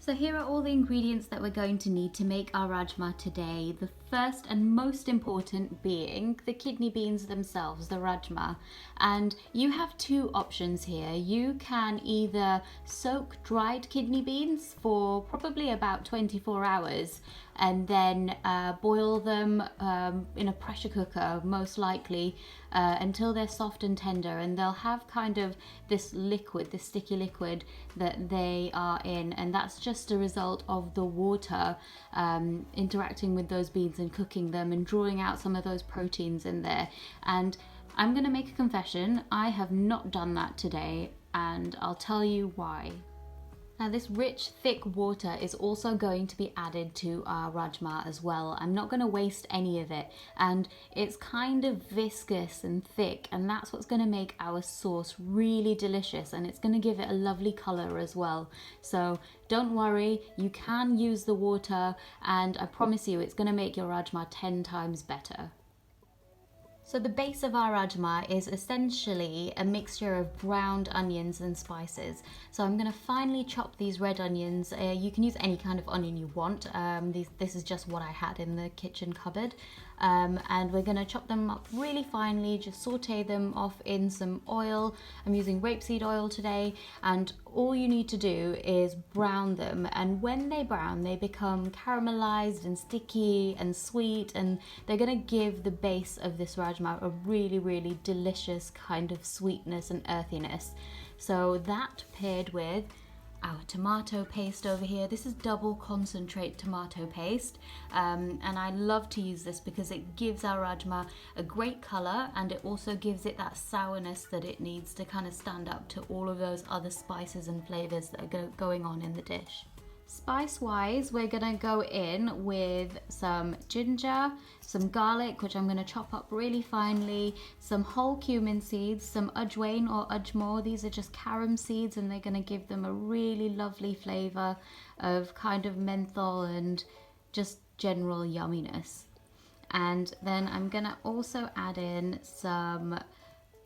So here are all the ingredients that we're going to need to make our rajma today. The first and most important being the kidney beans themselves, the rajma. And you have two options here. You can either soak dried kidney beans for probably about 24 hours and then boil them in a pressure cooker, most likely, until they're soft and tender, and they'll have kind of this liquid, this sticky liquid that they are in, and that's just a result of the water interacting with those beans and cooking them and drawing out some of those proteins in there. And I'm gonna make a confession, I have not done that today, and I'll tell you why. Now this rich, thick water is also going to be added to our rajma as well. I'm not going to waste any of it, and it's kind of viscous and thick, and that's what's going to make our sauce really delicious, and it's going to give it a lovely color as well. So don't worry, you can use the water, and I promise you it's going to make your rajma 10 times better. So the base of our rajma is essentially a mixture of browned onions and spices. So I'm going to finely chop these red onions. You can use any kind of onion you want. This is just what I had in the kitchen cupboard. And we're going to chop them up really finely, just saute them off in some oil. I'm using rapeseed oil today, and all you need to do is brown them, and when they brown they become caramelized and sticky and sweet, and they're going to give the base of this rajma a really delicious kind of sweetness and earthiness. So that paired with our tomato paste over here. This is double concentrate tomato paste, and I love to use this because it gives our rajma a great color, and it also gives it that sourness that it needs to kind of stand up to all of those other spices and flavors that are going on in the dish. Spice wise, we're gonna go in with some ginger, some garlic, which I'm gonna chop up really finely, some whole cumin seeds, some ajwain or ajmo. These are just carom seeds, and they're gonna give them a really lovely flavor of kind of menthol and just general yumminess. And then I'm gonna also add in some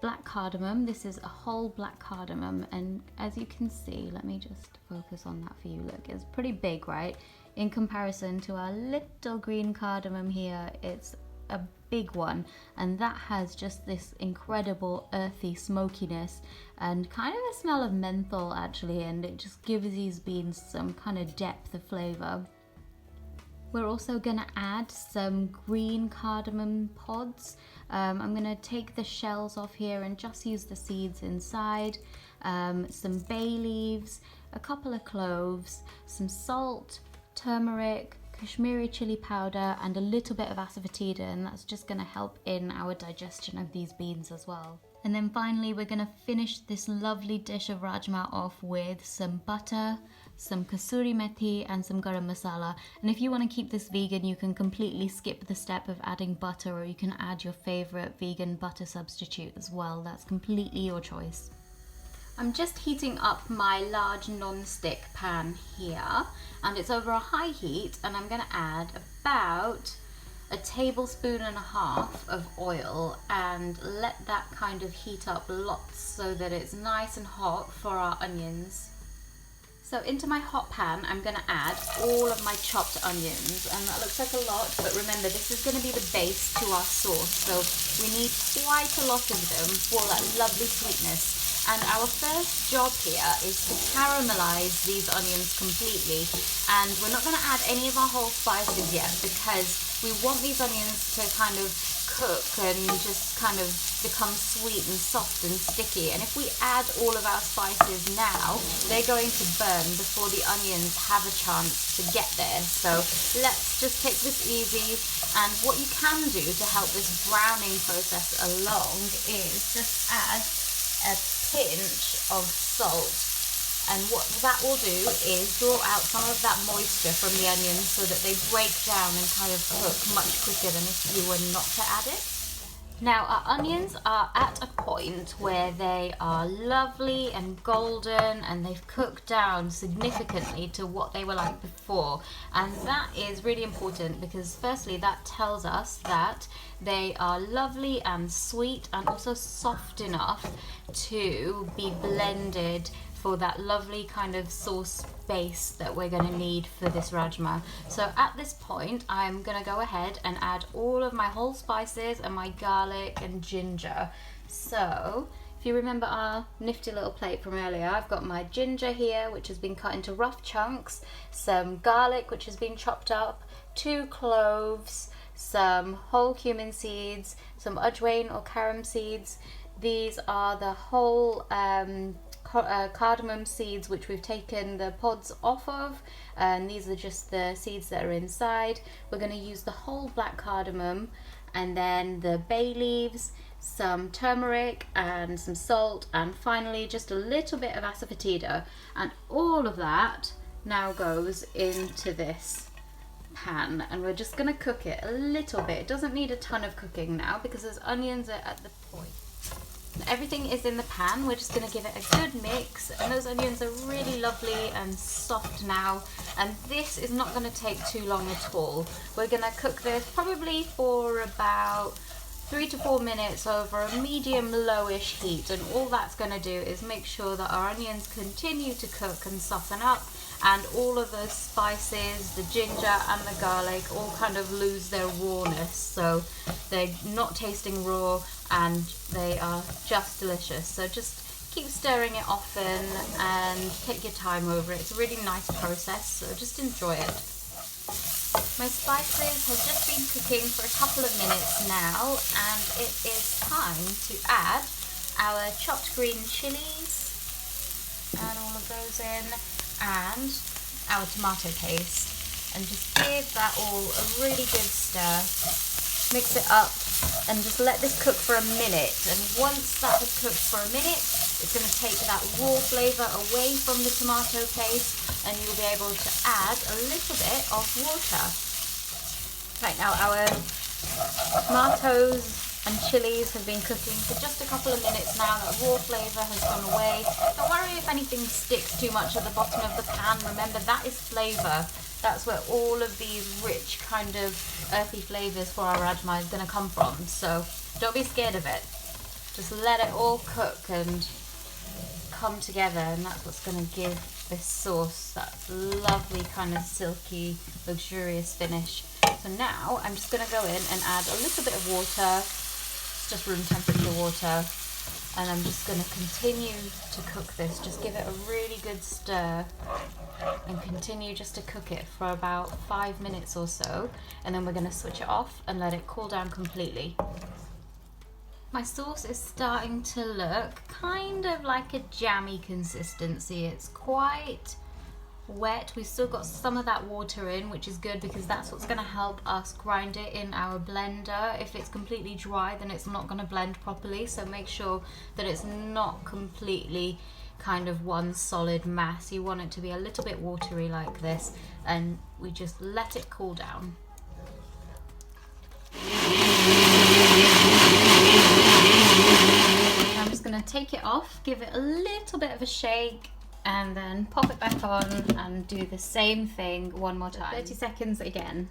black cardamom. This is a whole black cardamom, and as you can see, let me just focus on that for you. Look, it's pretty big, right? In comparison to our little green cardamom here, it's a big one, and that has just this incredible earthy smokiness and kind of a smell of menthol actually, and it just gives these beans some kind of depth of flavor. We're also gonna add some green cardamom pods. I'm gonna take the shells off here and just use the seeds inside, some bay leaves, a couple of cloves, some salt, turmeric, Kashmiri chili powder, and a little bit of asafoetida, and that's just gonna help in our digestion of these beans as well. And then finally, we're gonna finish this lovely dish of rajma off with some butter, some kasuri methi, and some garam masala. And if you want to keep this vegan, you can completely skip the step of adding butter, or you can add your favorite vegan butter substitute as well. That's completely your choice. I'm just heating up my large non-stick pan here, and it's over a high heat, and I'm going to add about a tablespoon and a half of oil and let that kind of heat up lots so that it's nice and hot for our onions. So into my hot pan, I'm going to add all of my chopped onions, and that looks like a lot, but remember, this is going to be the base to our sauce, so we need quite a lot of them for that lovely sweetness. And our first job here is to caramelize these onions completely, and we're not going to add any of our whole spices yet because we want these onions to kind of cook and just kind of become sweet and soft and sticky. And if we add all of our spices now, they're going to burn before the onions have a chance to get there. So let's just take this easy, and what you can do to help this browning process along is just add a pinch of salt, and what that will do is draw out some of that moisture from the onions so that they break down and kind of cook much quicker than if you were not to add it. Now our onions are at a point where they are lovely and golden, and they've cooked down significantly to what they were like before, and that is really important because firstly that tells us that they are lovely and sweet and also soft enough to be blended for that lovely kind of sauce base that we're going to need for this rajma. So at this point I'm going to go ahead and add all of my whole spices and my garlic and ginger. So if you remember our nifty little plate from earlier, I've got my ginger here, which has been cut into rough chunks, some garlic which has been chopped up, 2 cloves, some whole cumin seeds, some ajwain or carom seeds. These are the whole cardamom seeds which we've taken the pods off of, and these are just the seeds that are inside. We're going to use the whole black cardamom, and then the bay leaves, some turmeric and some salt, and finally just a little bit of asafoetida. And all of that now goes into this pan, and we're just going to cook it a little bit. It doesn't need a ton of cooking now because those onions are at the point. Everything is in the pan. We're just going to give it a good mix, and those onions are really lovely and soft now, and this is not going to take too long at all. We're going to cook this probably for about 3 to 4 minutes over a medium lowish heat, and all that's going to do is make sure that our onions continue to cook and soften up, and all of the spices, the ginger and the garlic all kind of lose their rawness, so they're not tasting raw and they are just delicious. So just keep stirring it often and take your time over it. It's a really nice process, so just enjoy it. My spices have just been cooking for a couple of minutes now, and it is time to add our chopped green chilies, add all of those in, and our tomato paste, and just give that all a really good stir. Mix it up and just let this cook for a minute, and once that has cooked for a minute, it's going to take that raw flavour away from the tomato paste, and you'll be able to add a little bit of water. Right, now our tomatoes and chilies have been cooking for just a couple of minutes now. That raw flavour has gone away. Don't worry if anything sticks too much at the bottom of the pan. Remember, that is flavour. That's where all of these rich kind of earthy flavours for our rajma is going to come from. So don't be scared of it. Just let it all cook and come together, and that's what's going to give this sauce that lovely kind of silky, luxurious finish. So now I'm just going to go in and add a little bit of water. It's just room temperature water. And I'm just going to continue to cook this. Just give it a really good stir and continue just to cook it for about 5 minutes or so, and then we're going to switch it off and let it cool down completely. My sauce is starting to look kind of like a jammy consistency. It's quite wet. We've still got some of that water in, which is good because that's what's going to help us grind it in our blender. If it's completely dry, then it's not going to blend properly, so make sure that it's not completely kind of one solid mass. You want it to be a little bit watery like this, and we just let it cool down. I'm just going to take it off, give it a little bit of a shake, and then pop it back on and do the same thing one more time. 30 seconds again.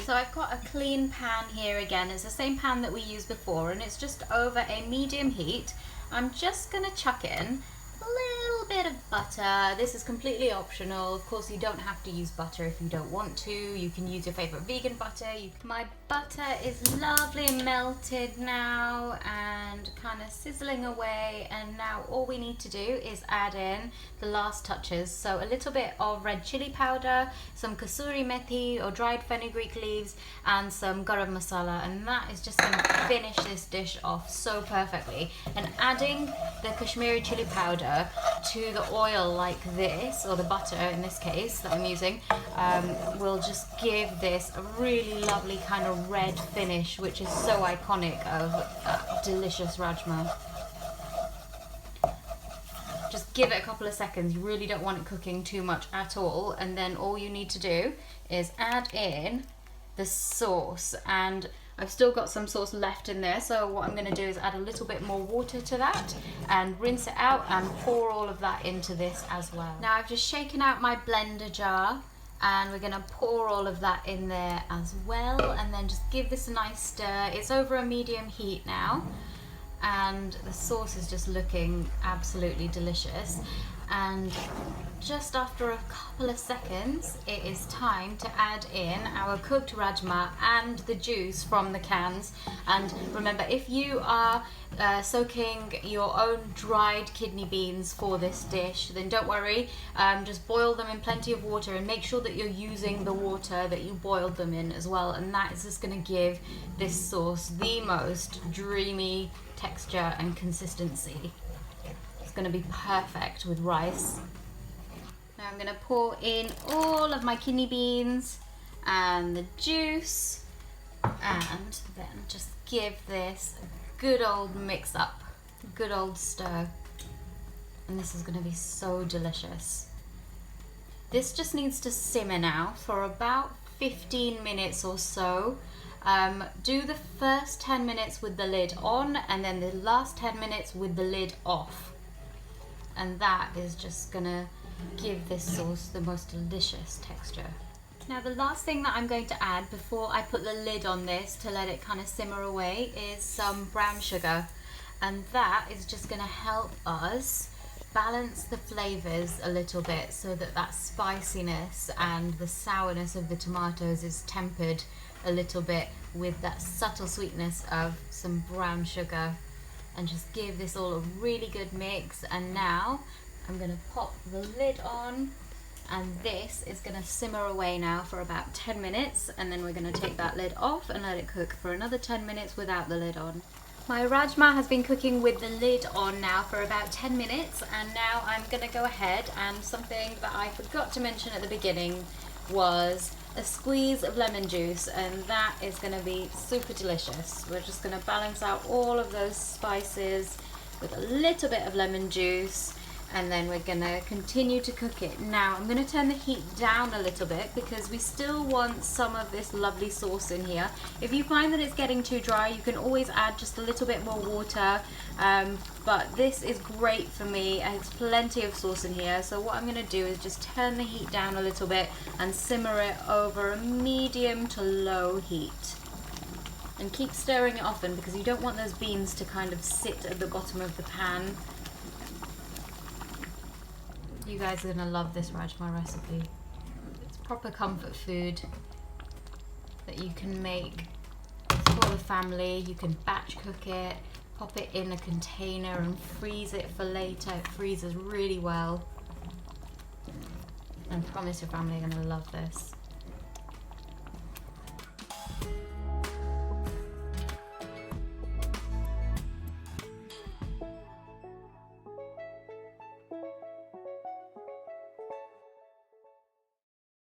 So I've got a clean pan here again. It's the same pan that we used before, and it's just over a medium heat. I'm just going to chuck in a little bit of butter. This is completely optional. Of course, you don't have to use butter if you don't want to. You can use your favorite vegan butter. My butter is lovely and melted now and kind of sizzling away, and now all we need to do is add in the last touches. So a little bit of red chili powder, some kasuri methi or dried fenugreek leaves, and some garam masala, and that is just going to finish this dish off so perfectly. And adding the Kashmiri chili powder to the oil like this, or the butter in this case that I'm using, will just give this a really lovely kind of red finish, which is so iconic of delicious rajma. Just give it a couple of seconds. You really don't want it cooking too much at all, and then all you need to do is add in the sauce, and I've still got some sauce left in there, so what I'm going to do is add a little bit more water to that and rinse it out and pour all of that into this as well. Now I've just shaken out my blender jar, And we're gonna pour all of that in there as well, and then just give this a nice stir. It's over a medium heat now, and the sauce is just looking absolutely delicious. And just after a couple of seconds, it is time to add in our cooked rajma and the juice from the cans. And remember, if you are soaking your own dried kidney beans for this dish, then don't worry, just boil them in plenty of water and make sure that you're using the water that you boiled them in as well, and that is just going to give this sauce the most dreamy texture and consistency. It's going to be perfect with rice. Now I'm going to pour in all of my kidney beans and the juice, and then just give this a good old mix up, a good old stir, and this is going to be so delicious. This just needs to simmer now for about 15 minutes or so. Do the first 10 minutes with the lid on, and then the last 10 minutes with the lid off. And that is just gonna give this sauce the most delicious texture. Now the last thing that I'm going to add before I put the lid on this to let it kind of simmer away is some brown sugar. And that is just gonna help us balance the flavors a little bit so that that spiciness and the sourness of the tomatoes is tempered a little bit with that subtle sweetness of some brown sugar, and just give this all a really good mix. And now I'm going to pop the lid on, and this is going to simmer away now for about 10 minutes, and then we're going to take that lid off and let it cook for another 10 minutes without the lid on. My rajma has been cooking with the lid on now for about 10 minutes, and now I'm going to go ahead, and something that I forgot to mention at the beginning was a squeeze of lemon juice, and that is going to be super delicious. We're just going to balance out all of those spices with a little bit of lemon juice, and then we're going to continue to cook it. Now I'm going to turn the heat down a little bit because we still want some of this lovely sauce in here. If you find that it's getting too dry, you can always add just a little bit more water, but this is great for me. It has plenty of sauce in here, so what I'm going to do is just turn the heat down a little bit and simmer it over a medium to low heat. And keep stirring it often because you don't want those beans to kind of sit at the bottom of the pan. You guys are going to love this rajma recipe. It's proper comfort food that you can make for the family. You can batch cook it, pop it in a container and freeze it for later. It freezes really well. And I promise your family are going to love this.